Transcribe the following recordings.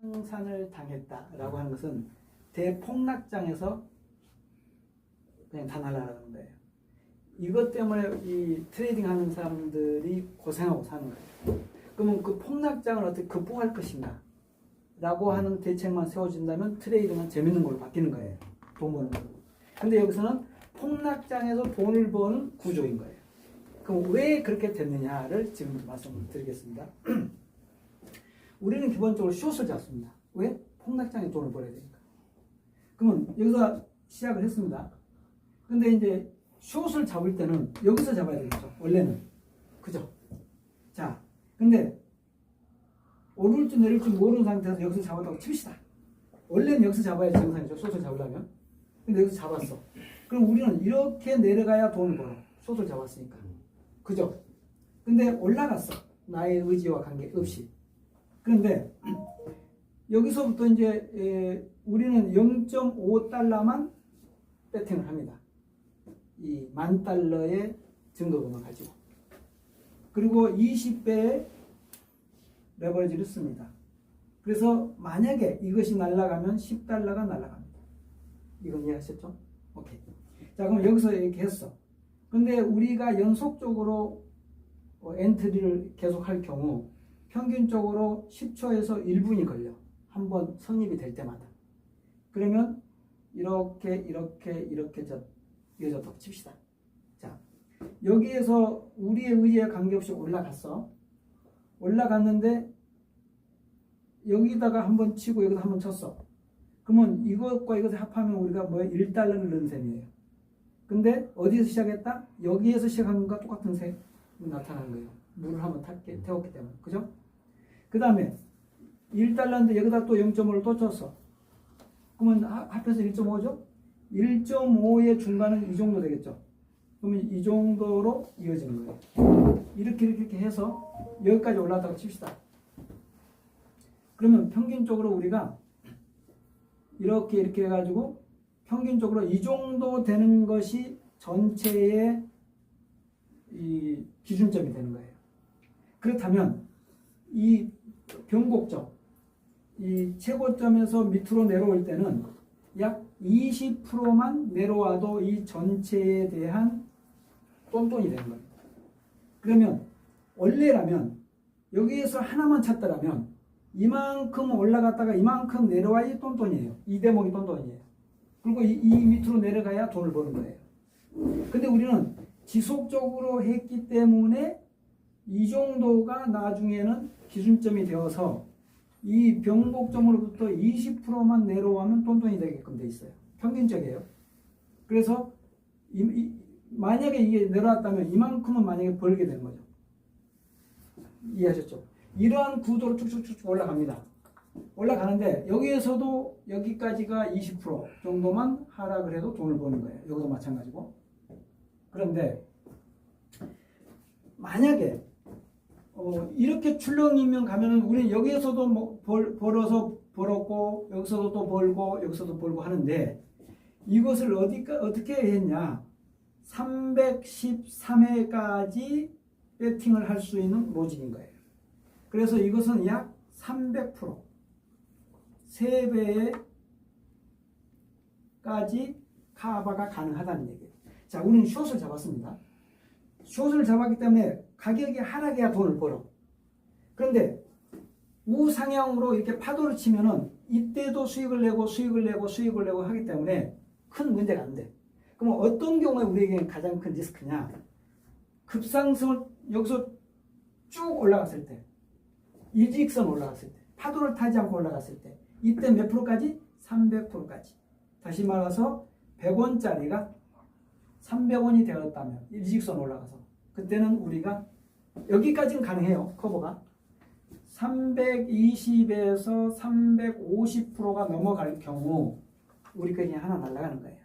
상산을 당했다라고 하는 것은 대폭락장에서 그냥 다 날아가는 거예요. 이것 때문에 이 트레이딩 하는 사람들이 고생하고 사는 거예요. 그러면 그 폭락장을 어떻게 극복할 것인가 라고 하는 대책만 세워진다면 트레이딩은 재밌는 걸로 바뀌는 거예요. 돈 버는 걸로. 근데 여기서는 폭락장에서 돈을 버는 구조인 거예요. 그럼 왜 그렇게 됐느냐를 지금 말씀드리겠습니다. 우리는 기본적으로 숏을 잡습니다. 왜? 폭락장에 돈을 벌어야 되니까. 그러면 여기서 시작을 했습니다. 근데 이제 숏을 잡을 때는 여기서 잡아야 되겠죠. 원래는. 그죠? 자, 근데 오를지 내릴지 모르는 상태에서 여기서 잡았다고 칩시다. 원래는 여기서 잡아야 정상이죠. 숏을 잡으려면. 근데 여기서 잡았어. 그럼 우리는 이렇게 내려가야 돈을 벌어. 숏을 잡았으니까. 그죠? 근데 올라갔어. 나의 의지와 관계없이. 그런데 여기서부터 이제 우리는 0.5달러만 배팅을 합니다. 이 10,000달러의 증거금을 가지고. 그리고 20배의 레버리지를 씁니다. 그래서 만약에 이것이 날아가면 10달러가 날아갑니다. 이건 이해하셨죠? 오케이. 자, 그럼 여기서 이렇게 했어. 근데 우리가 연속적으로 엔트리를 계속할 경우 평균적으로 10초에서 1분이 걸려. 한번 성립이 될 때마다. 그러면 이렇게 이어졌다고 칩시다. 자, 여기에서 우리의 의지에 관계없이 올라갔어. 올라갔는데 여기다가 한번 치고 여기다 한번 쳤어. 그러면 이것과 이것을 합하면 우리가 뭐야? 1달러를 넣은 셈이에요. 근데 어디에서 시작했다? 여기에서 시작한 것과 똑같은 셈이 나타나는 거예요. 물을 한번 태웠기 때문에. 그죠? 그 다음에 1달러인데 여기다 또 0.5를 또 쳤어. 그러면 합해서 1.5죠? 1.5의 중간은 이 정도 되겠죠? 그러면 이 정도로 이어지는 거예요. 이렇게 해서 여기까지 올라왔다고 칩시다. 그러면 평균적으로 우리가 이렇게 해가지고 평균적으로 이 정도 되는 것이 전체의 이 기준점이 되는 거예요. 그렇다면 이 변곡점, 이 최고점에서 밑으로 내려올 때는 약 20%만 내려와도 이 전체에 대한 똔똔이 되는 겁니다. 그러면 원래라면 여기에서 하나만 찾더라면 이만큼 올라갔다가 이만큼 내려와야 똔똔이에요. 이 대목이 똔똔이에요. 그리고 이 밑으로 내려가야 돈을 버는 거예요. 근데 우리는 지속적으로 했기 때문에 이 정도가 나중에는 기준점이 되어서 이 변곡점으로부터 20%만 내려오면 똔똔이 되게끔 돼 있어요. 평균적이에요. 그래서 만약에 이게 내려왔다면 이만큼은 만약에 벌게 되는 거죠. 이해하셨죠? 이러한 구도로 쭉쭉쭉 올라갑니다. 올라가는데 여기에서도 여기까지가 20% 정도만 하락을 해도 돈을 버는 거예요. 여기도 마찬가지고. 그런데 만약에 이렇게 출렁이면 가면은 우리는 여기에서도 뭐 벌었고 여기서도 또 벌고 여기서도 벌고 하는데 이것을 어떻게 했냐? 313회까지 배팅을 할 수 있는 로직인 거예요. 그래서 이것은 약 300% 3배까지 카바가 가능하다는 얘기예요. 자, 우리는 숏을 잡았습니다. 숏을 잡았기 때문에 가격이 하락해야 돈을 벌어. 그런데 우상향으로 이렇게 파도를 치면은 이때도 수익을 내고 하기 때문에 큰 문제가 안 돼. 그럼 어떤 경우에 우리에게 가장 큰 리스크냐? 급상승을 여기서 쭉 올라갔을 때, 일직선 올라갔을 때, 파도를 타지 않고 올라갔을 때, 이때 몇 프로까지? 300%까지. 다시 말해서 100원짜리가 300원이 되었다면 일직선 올라가서 그때는 우리가 여기까지는 가능해요. 커버가 320에서 350%가 넘어갈 경우 우리 그냥 하나 날아가는 거예요.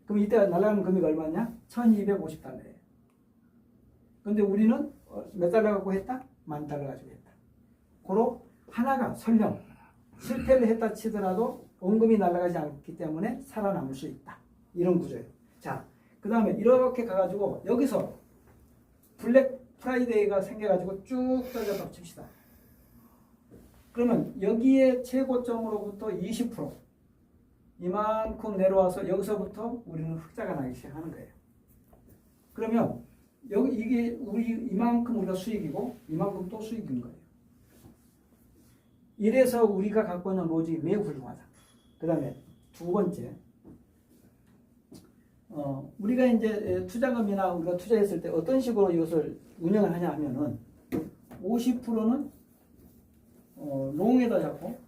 그럼 이때 날아가는 금액이 얼마냐? 1250달러예요. 근데 우리는 몇 달러 갖고 했다? 10,000달러 가지고 했다. 고로 하나가 설령 실패를 했다 치더라도 원금이 날아가지 않기 때문에 살아남을 수 있다. 이런 구조예요. 자, 그 다음에 이렇게 가가지고 여기서 블랙 프라이데이가 생겨가지고 쭉 떨어졌다고 칩시다. 그러면 여기에 최고점으로부터 20% 이만큼 내려와서 여기서부터 우리는 흑자가 나기 시작하는 거예요. 그러면 여기 이게 이만큼 우리가 수익이고 이만큼 또 수익인 거예요. 이래서 우리가 갖고 있는 로직이 매우 훌륭하다. 그 다음에 두 번째, 우리가 이제 투자금이나 우리가 투자했을 때 어떤 식으로 이것을 운영을 하냐 하면은 50%는 롱에다 잡고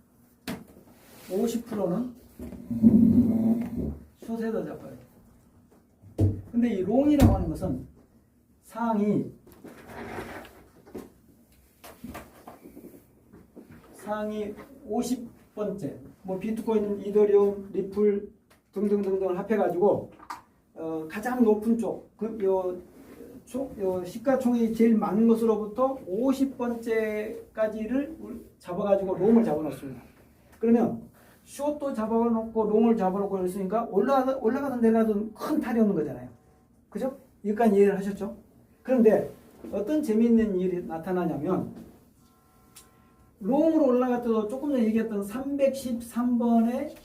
50%는 숏에다 잡아요. 근데 이 롱이라고 하는 것은 상위 50번째 뭐 비트코인, 이더리움, 리플 등등등등을 합해가지고 가장 높은 쪽, 시가총액이 제일 많은 것으로부터 50번째까지를 잡아가지고 롱을 잡아놓습니다. 그러면 숏도 잡아놓고 롱을 잡아놓고 있으니까 올라가든 내려가든 큰 탈이 없는 거잖아요. 그죠? 여기까지 이해를 하셨죠? 그런데 어떤 재미있는 일이 나타나냐면 롱으로 올라갔던 조금 전에 얘기했던 313번에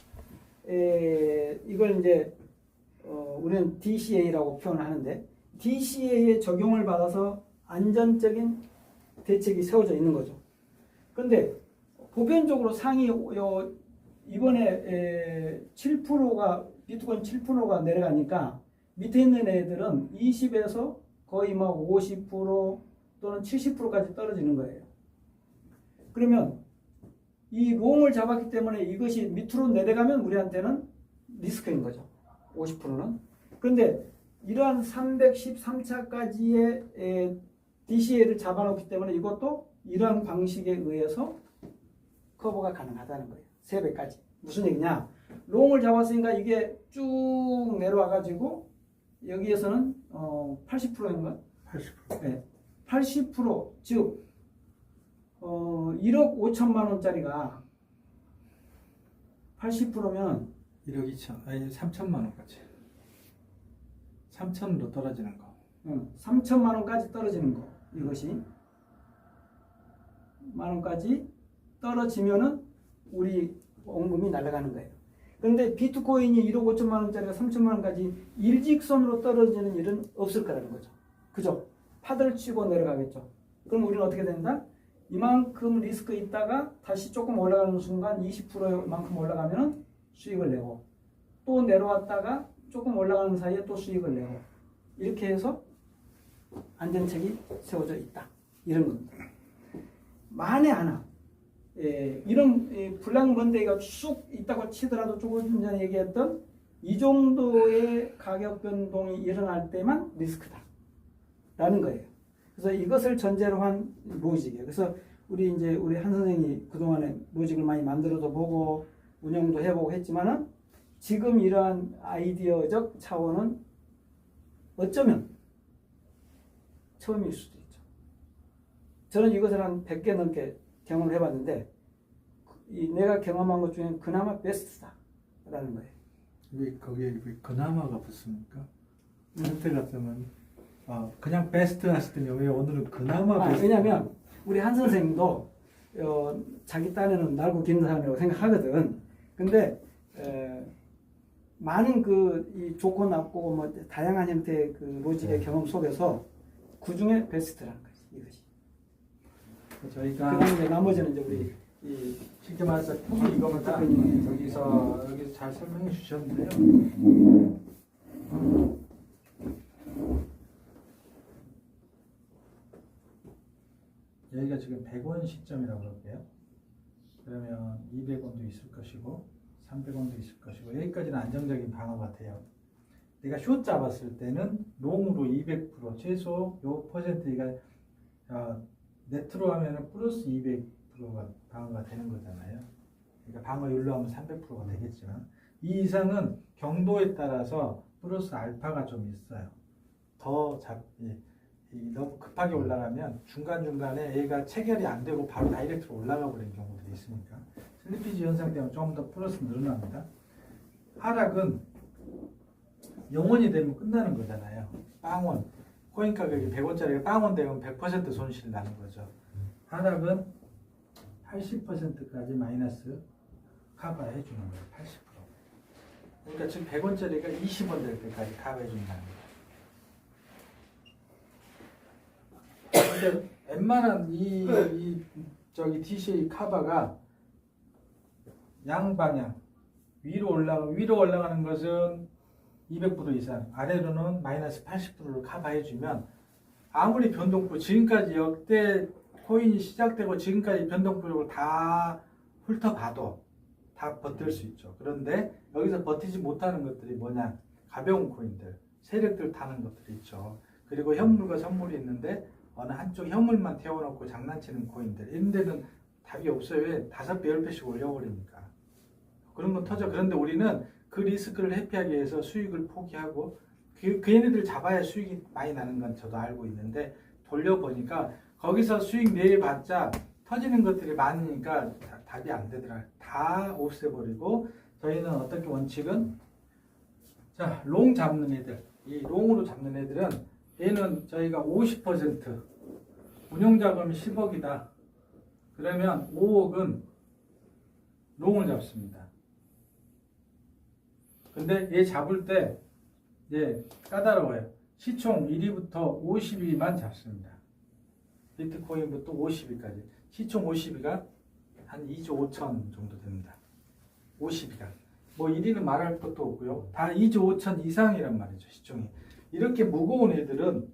이걸 이제 우리는 DCA라고 표현을 하는데 DCA에 적용을 받아서 안전적인 대책이 세워져 있는 거죠. 그런데 보편적으로 상위 이번에 7%가 비트코인 7%가 내려가니까 밑에 있는 애들은 20에서 거의 막 50% 또는 70%까지 떨어지는 거예요. 그러면 이 롱을 잡았기 때문에 이것이 밑으로 내려가면 우리한테는 리스크인 거죠. 50%는. 그런데 이러한 313차까지의 DCA를 잡아놓기 때문에 이것도 이러한 방식에 의해서 커버가 가능하다는 거예요. 3배까지. 무슨 얘기냐? 롱을 잡았으니까 이게 쭉 내려와가지고 여기에서는 80%인가? 80%. 네. 80% 즉 1억 5천만 원짜리가 80%면 1억 2천, 아니 3천만 원까지. 3천으로 떨어지는 거. 3천만 원까지 떨어지는 거. 이것이 만 원까지 떨어지면은 우리 원금이 날아가는 거예요. 그런데 비트코인이 1억 5천만 원짜리가 3천만 원까지 일직선으로 떨어지는 일은 없을 거라는 거죠. 그죠? 파도를 치고 내려가겠죠. 그럼 우리는 어떻게 된다? 이만큼 리스크 있다가 다시 조금 올라가는 순간 20%만큼 올라가면 수익을 내고 또 내려왔다가 조금 올라가는 사이에 또 수익을 내고 이렇게 해서 안전책이 세워져 있다. 이런 겁니다. 만에 하나 이런 블랙 먼데이가 쑥 있다고 치더라도 조금 전에 얘기했던 이 정도의 가격 변동이 일어날 때만 리스크다 라는 거예요. 그래서 이것을 전제로 한 로직이에요. 그래서 우리 한 선생이 그동안에 로직을 많이 만들어서 보고 운영도 해보고 했지만은 지금 이러한 아이디어적 차원은 어쩌면 처음일 수도 있죠. 저는 이것을 한 100개 넘게 경험을 해봤는데 내가 경험한 것 중에 그나마 베스트다라는 거예요. 왜 거기에 왜 그나마가 붙습니까? 그때 같으면 그냥 베스트 하실 때는 왜 오늘은 그나마 베스트? 왜냐면 우리 한 선생님도 자기 딴에는 날고 기는 사람이라고 생각하거든. 근데 많은 이 조건 앞고 뭐 다양한 형태의 그 로직의 경험 속에서 그 중에 베스트라는 거지 이것이. 저희가 그다음에 나머지는 이제 우리 쉽게 말해서 이거보다 여기서 잘 설명해 주셨는데요. 여기가 지금 100원 시점이라고 그럴게요. 그러면 200원도 있을 것이고 300원도 있을 것이고 여기까지는 안정적인 방어 같아요. 내가 숏 잡았을 때는 롱으로 200% 최소 요 퍼센트가 네트로 하면은 플러스 200%가 방어가 되는 거잖아요. 그러니까 방어율로 하면 300%가 되겠지만 이 이상은 경도에 따라서 플러스 알파가 좀 있어요. 너무 급하게 올라가면 중간중간에 얘가 체결이 안 되고 바로 다이렉트로 올라가 버리는 경우들이 있으니까 슬리피지 현상 때문에 조금 더 플러스 늘어납니다. 하락은 영원이 되면 끝나는 거잖아요. 빵원 코인 가격이 100원짜리가 빵원 되면 100% 손실 나는 거죠. 하락은 80%까지 마이너스 커버해 주는 거예요. 80%. 그러니까 지금 100원짜리가 20원 될 때까지 커버해 준다는 거예요. 근데 웬만한 저기 DCA 커버가 양방향 위로 올라가는 것은 200% 이상, 아래로는 마이너스 80%를 커버해 주면 아무리 변동폭, 지금까지 역대 코인이 시작되고 지금까지 변동폭을 다 훑어봐도 다 버틸 수 있죠. 그런데 여기서 버티지 못하는 것들이 뭐냐? 가벼운 코인들, 세력들 타는 것들이 있죠. 그리고 현물과 선물이 있는데 어느 한쪽 현물만 태워놓고 장난치는 코인들, 이런 데는 답이 없어요. 왜? 5배, 10배씩 올려버리니까. 그런 건 터져. 그런데 우리는 그 리스크를 회피하기 위해서 수익을 포기하고 그 얘네들 잡아야 수익이 많이 나는 건 저도 알고 있는데 돌려보니까 거기서 수익 내봤자 터지는 것들이 많으니까 답이 안 되더라. 다 없애버리고 저희는 어떻게 원칙은 자, 롱 잡는 애들, 이 롱으로 잡는 애들은 얘는 저희가 50% 운용자금이 10억이다. 그러면 5억은 롱을 잡습니다. 근데 얘 잡을 때 까다로워요. 시총 1위부터 50위만 잡습니다. 비트코인부터 50위까지. 시총 50위가 한 2조 5천 정도 됩니다. 50위가. 뭐 1위는 말할 것도 없고요. 다 2조 5천 이상이란 말이죠. 시총이. 이렇게 무거운 애들은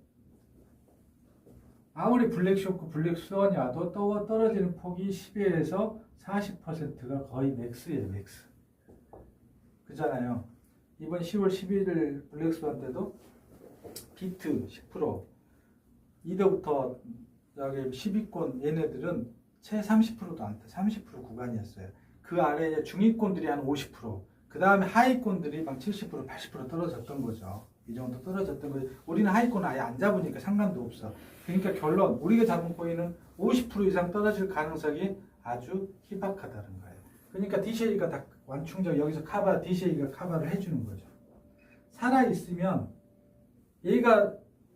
아무리 블랙쇼크, 블랙스완이 와도 떨어지는 폭이 10에서 40%가 거의 맥스예요. 맥스. 그잖아요. 이번 10월 11일 블랙스완 때도 비트 10%, 이더부터 여기 10위권 얘네들은 채 30%도 안 돼. 30% 구간이었어요. 그 아래에 중위권들이 한 50%, 그 다음에 하위권들이 막 70%, 80% 떨어졌던 거죠. 이 정도 떨어졌던 거죠. 우리는 하위권은 아예 안 잡으니까 상관도 없어. 그러니까 결론, 우리가 잡은 코인은 50% 이상 떨어질 가능성이 아주 희박하다는 거예요. 그러니까 DCA가 다 완충적 여기서 DCA가 커버를 해주는 거죠. 살아있으면 얘가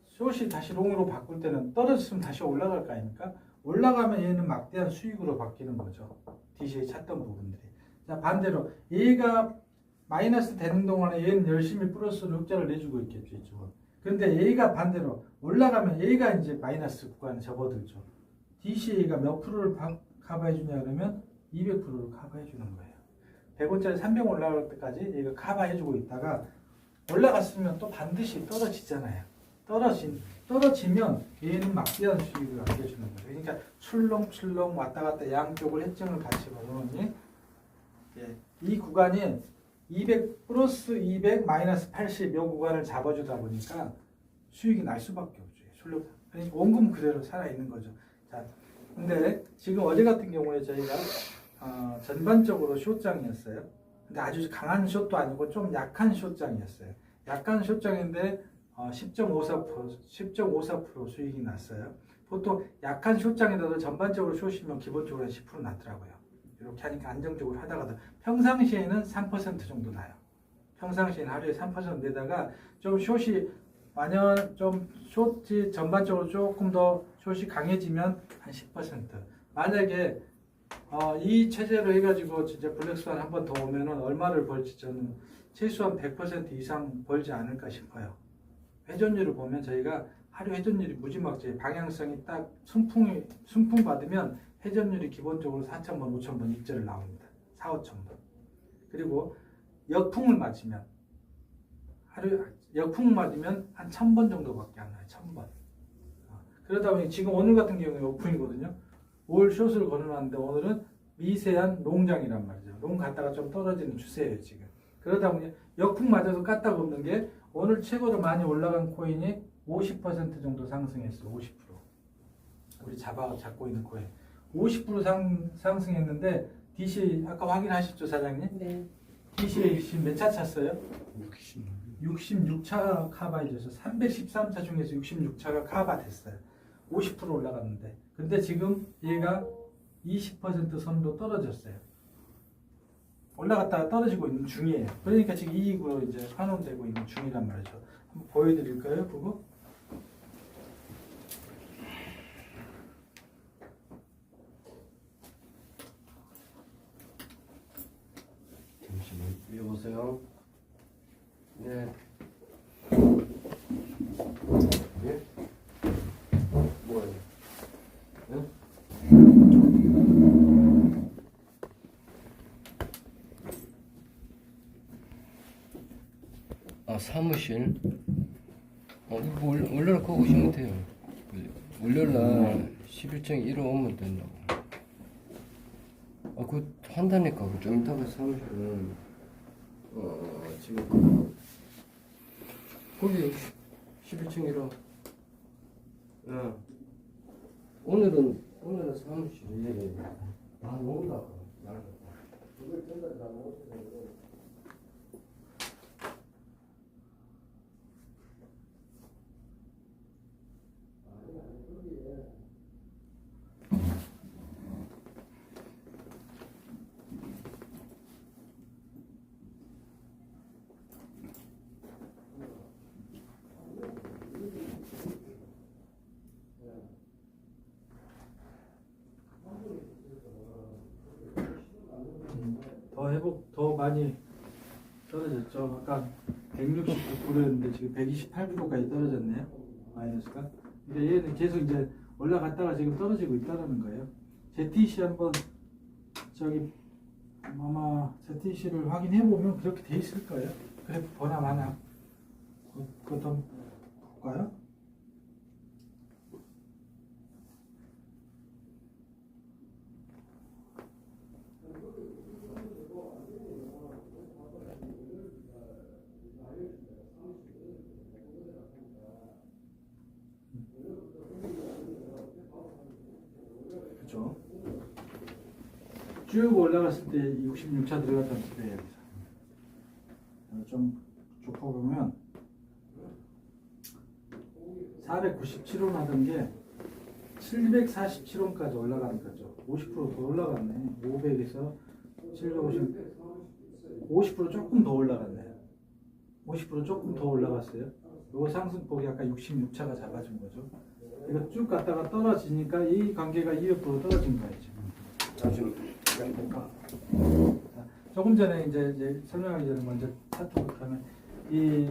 숏이 다시 롱으로 바꿀 때는 떨어졌으면 다시 올라갈 거 아닙니까? 올라가면 얘는 막대한 수익으로 바뀌는 거죠. DCA 찾던 부분들이. 자, 반대로 얘가 마이너스 되는 동안에 얘는 열심히 플러스로 흑자를 내주고 있겠죠. 이쪽은. 그런데 얘가 반대로 올라가면 얘가 이제 마이너스 구간에 접어들죠. DCA가 몇 프로를 커버해 주냐 그러면 200%를 커버해 주는 거예요. 100원짜리 300원 올라갈 때까지 얘가 커버해 주고 있다가 올라갔으면 또 반드시 떨어지잖아요. 떨어지면 얘는 막대한 수익을 안겨주는 거예요. 그러니까 출렁출렁 왔다 갔다 양쪽을 hedging을 같이 걸어놓으니 이 구간이 200 플러스 200 마이너스 80 이 구간을 잡아주다 보니까 수익이 날 수밖에 없죠. 그러니까 원금 그대로 살아있는 거죠. 자, 근데 지금 어제 같은 경우에 저희가 전반적으로 숏장이었어요. 근데 아주 강한 숏도 아니고 좀 약한 숏장이었어요. 약한 숏장인데 10.54% 수익이 났어요. 보통 약한 숏장에다도 전반적으로 숏이면 기본적으로 10% 났더라고요. 이렇게 하니까 안정적으로 하다가도 평상시에는 3% 정도 나요. 평상시에는 하루에 3% 내다가 좀 숏이 좀 숏이 전반적으로 조금 더 숏이 강해지면 한 10%. 만약에 이 체제로 해가지고 진짜 블랙스완 한 번 더 오면은 얼마를 벌지 저는 최소한 100% 이상 벌지 않을까 싶어요. 회전율을 보면 저희가 하루 회전율이 무지막지해요. 방향성이 딱 순풍 받으면 회전율이 기본적으로 4,000번, 5,000번 입절을 나옵니다. 4, 5,000번. 그리고 역풍을 맞으면 역풍 맞으면 한 1,000번 정도밖에 안 나요. 1,000번. 그러다 보니 지금 오늘 같은 경우에 오픈이거든요. 올 숏을 걸어놨는데 오늘은 미세한 롱장이란 말이죠. 롱 갔다가 좀 떨어지는 추세예요 지금. 그러다 보니 역풍 맞아서 까딱 없는 게 오늘 최고로 많이 올라간 코인이 50% 정도 상승했어요. 50%. 우리 잡고 있는 코인. 50% 상승했는데 DCA 아까 확인하셨죠 사장님? 네. DCA 지금 몇 차 찼어요? 66차 커버해줘서 313차 중에서 66차가 커버됐어요. 50% 올라갔는데. 근데 지금 얘가 20% 선도 떨어졌어요. 올라갔다가 떨어지고 있는 중이에요. 그러니까 지금 이익으로 이제 환원되고 있는 중이란 말이죠. 한번 보여드릴까요, 그거? 보세요. 네. 예? 뭐예요? 예? 아, 사무실. 이거 원래는 그거 오시면 돼요. 월요일날 11층 1호 오면 된다고. 그거 한다니까. 좀 이따가 사무실은, 지금, 거기 11층 1호. 오늘은 사무실이 다 놓는다고. 그걸 전부 다 놓으세요. 더 많이 떨어졌죠. 아까 169%였는데 지금 128%까지 떨어졌네요. 마이너스가. 근데 얘는 계속 이제 올라갔다가 지금 떨어지고 있다는 거예요. ZTC 한번 저기 아마 ZTC를 확인해 보면 그렇게 돼 있을 거예요. 그래 보나 마나. 그것 한번 볼까요? 그렇죠. 쭉 올라갔을 때 66차 들어갔다는 소리예요. 좀 좁혀보면 497원 하던 게 747원까지 올라가는 거죠. 50%더 올라갔네. 500에서 750, 50% 조금 더 올라갔네요. 50% 조금 더 올라갔어요. 요 상승폭이 아까 66차가 잡아준 거죠. 이거 쭉 갔다가 떨어지니까 이 관계가 200% 떨어진 거예요. 지금. 조금 전에 이제 설명하기 전에 먼저 차트부터 하면 이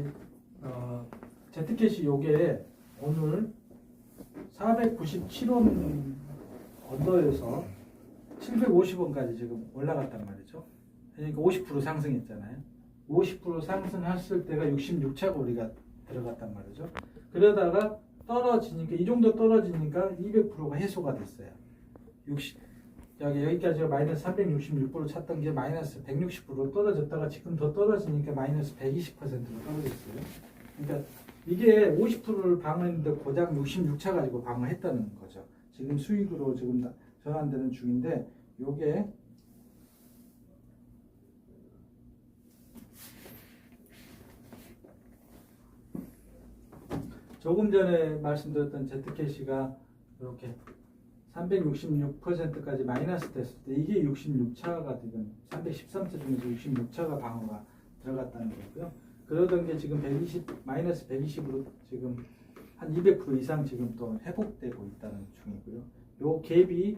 Z캐시 요게 오늘 497원 언더에서 750원까지 지금 올라갔단 말이죠. 그러니까 50% 상승했잖아요. 50% 상승했을 때가 66차가 우리가 들어갔단 말이죠. 그러다가 떨어지니까 이 정도 떨어지니까 200%가 해소가 됐어요. 여기까지가 마이너스 366% 찼던 게 마이너스 160% 떨어졌다가 지금 더 떨어지니까 마이너스 120%로 떨어졌어요. 그러니까 이게 50%를 방어했는데 고작 66차 가지고 방어했다는 거죠. 지금 수익으로 지금 전환되는 중인데 요게 조금 전에 말씀드렸던 Z캐시가 이렇게 366%까지 마이너스 됐을 때 이게 66차가 지금 313차 중에서 66차가 방어가 들어갔다는 거고요. 그러던 게 지금 120 마이너스 120으로 지금 한 200% 이상 지금 또 회복되고 있다는 중이고요. 요 갭이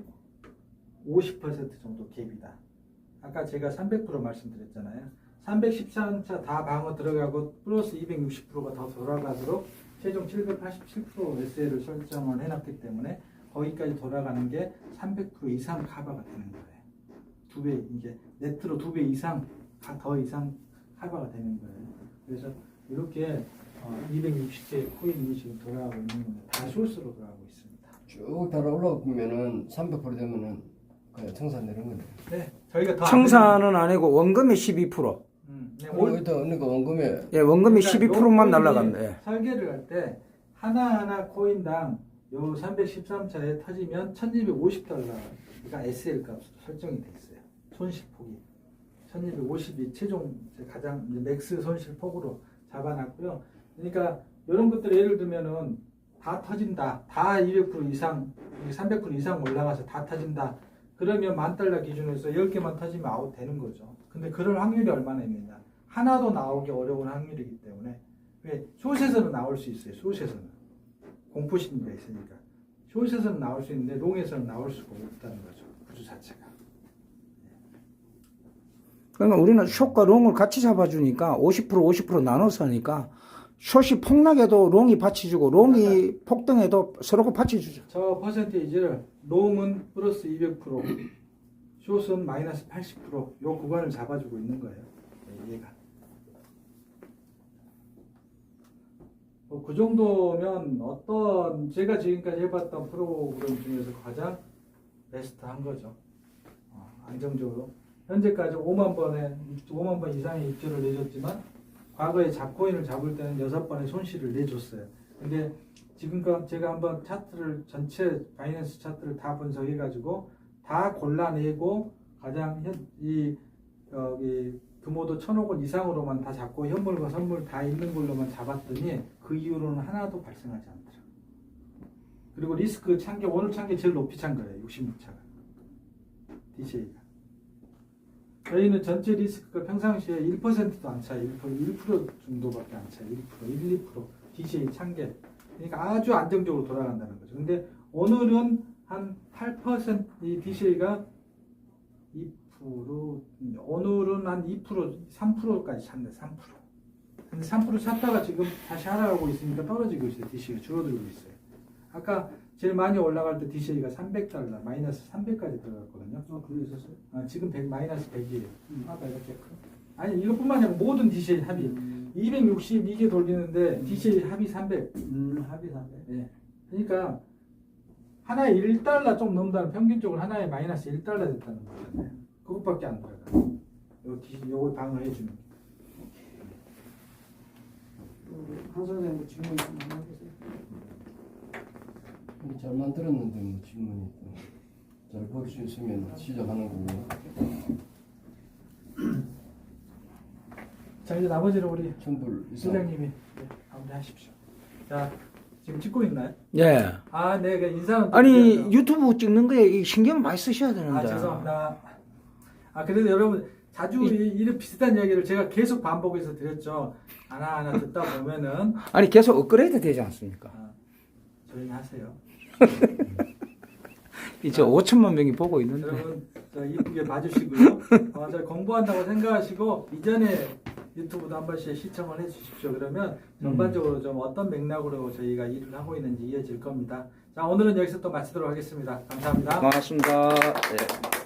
50% 정도 갭이다. 아까 제가 300% 말씀드렸잖아요. 313차 다 방어 들어가고 플러스 260%가 더 돌아가도록 최종 787% SL을 설정을 해놨기 때문에 거기까지 돌아가는 게 300% 이상 커버가 되는 거예요. 2배, 이게 네트로 2배 이상, 더 이상 커버가 되는 거예요. 그래서 이렇게 260개 코인이 지금 돌아가고 있는 건데 다 쇼스로 돌아가고 있습니다. 쭉 달아 올라오면은 300% 되면은 그냥 청산되는 거네요. 네, 저희가 더 청산은 아니고 원금이 12%. 네, 여기다 그러니까 원금에 예, 원금이 그러니까 12%만 날라갔네. 설계를 할 때 하나하나 코인당 요 313차에 터지면 1250달러가 SL 값으로 설정이 돼 있어요. 손실폭이 1250이 최종 가장 이제 맥스 손실폭으로 잡아놨고요. 그러니까 이런 것들 예를 들면은 다 터진다, 다 200% 이상, 300% 이상 올라가서 다 터진다. 그러면 $10,000 기준에서 10개만 터지면 아웃 되는 거죠. 근데 그럴 확률이 얼마나 있느냐? 하나도 나오기 어려운 확률이기 때문에 왜 숏에서는 나올 수 있어요. 숏에서는 공포심리가 있으니까 숏에서는 나올 수 있는데 롱에서는 나올 수가 없다는 거죠. 구조 자체가. 그러니까 우리는 숏과 롱을 같이 잡아주니까 50% 나눠서 하니까 숏이 폭락해도 롱이 받쳐주고 롱이 폭등해도 서로가 받쳐주죠. 저 퍼센테이지를 롱은 플러스 200%, 숏은 마이너스 80%요 구간을 잡아주고 있는 거예요. 얘가. 그 정도면 어떤 제가 지금까지 해봤던 프로그램 중에서 가장 베스트한 거죠. 안정적으로 현재까지 5만 번 이상의 입주를 내줬지만 과거에 잡코인을 잡을 때는 6번의 손실을 내줬어요. 근데 지금껏 제가 한번 차트를 전체 바이낸스 차트를 다 분석해가지고 다 골라내고 가장 여기 규모도 1,000억 원 이상으로만 다 잡고 현물과 선물 다 있는 걸로만 잡았더니 그 이후로는 하나도 발생하지 않더라고요. 그리고 리스크 찬게 오늘 찬 게 제일 높이 찬 거예요. 66차가 DCA가. 저희는 전체 리스크가 평상시에 1%도 안 차요. 1% 정도밖에 안 차요. 1%, 2% DCA 찬게. 그러니까 아주 안정적으로 돌아간다는 거죠. 근데 오늘은 한 8%, 이 DCA가 2%, 오늘은 한 2%, 3%까지 찼네, 3%. 근데 3% 찼다가 지금 다시 하락하고 있으니까 떨어지고 있어요. DCA가 줄어들고 있어요. 아까 제일 많이 올라갈 때 DCA가 300달러, 마이너스 300까지 들어갔거든요. 그게 있었어요? 지금 마이너스 100이에요. 이렇게. 아니, 이것뿐만 아니라 모든 DCA 합이. 262개 돌리는데 DCA 합이 300. 합의 300. 네. 그러니까 하나에 1달러 좀 넘다는 평균적으로 하나에 마이너스 1달러 됐다는 거잖아요. 그것밖에 안 들어가요. 요걸 방어해 주는. 한 선생님 질문 좀 하나 해주세요. 잘 만들었는데 뭐 질문이 잘 볼 수 있으면 시작하는 거고. 자, 이제 나머지는 우리 천불 이상. 소장님이 마무리하십시오. 자, 지금 찍고 있나요? 예. 네, 그 인사는 또 아니 드려야죠. 유튜브 찍는 거에 이 신경 많이 쓰셔야 되는데. 죄송합니다. 그래도 여러분 자주 이런 비슷한 이야기를 제가 계속 반복해서 드렸죠. 하나하나 듣다 보면은 아니 계속 업그레이드 되지 않습니까? 조용히 하세요. 이제 5천만 명이 보고 있는데. 여러분 저 이쁘게 봐주시고요. 저 공부한다고 생각하시고 이전에 유튜브도 한 번씩 시청을 해주십시오. 그러면 전반적으로 좀 어떤 맥락으로 저희가 일을 하고 있는지 이어질 겁니다. 자, 오늘은 여기서 또 마치도록 하겠습니다. 감사합니다. 고맙습니다. 예.